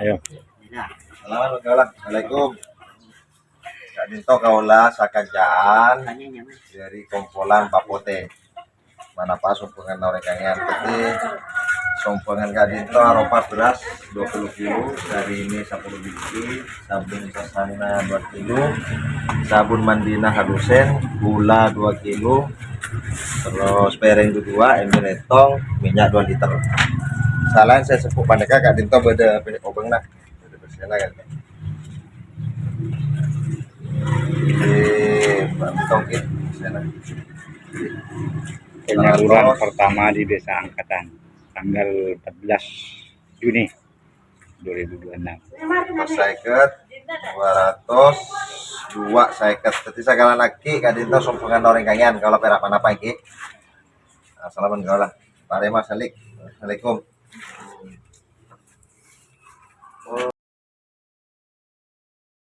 Ayo. Assalamualaikum. Kak Dinto kaula sakajaan dari kumpulan Papote. Mana pas sumpungan orang kangen tadi sumpungan Kak Dinto aropa beras 20 kilo, dari ini 10 biji, sabun sasana 2 kilo, sabun mandina halusen, gula 2 kilo, terus piring 2, ember letong, minyak 2 liter. Salahan saya sepuh paneka Kak Dinto beda obeng nah. Beda bersihna kan. Tongkit sana. Penyaluran pertama di Desa Angkatan tanggal 14 Juni 2026. Seket 202 seket. Tadi segala lagi Kak Dinto sumpungan orang kangen kalau perapan apa iki. Assalamualaikum kaulah. Pak Remas Assalamualaikum.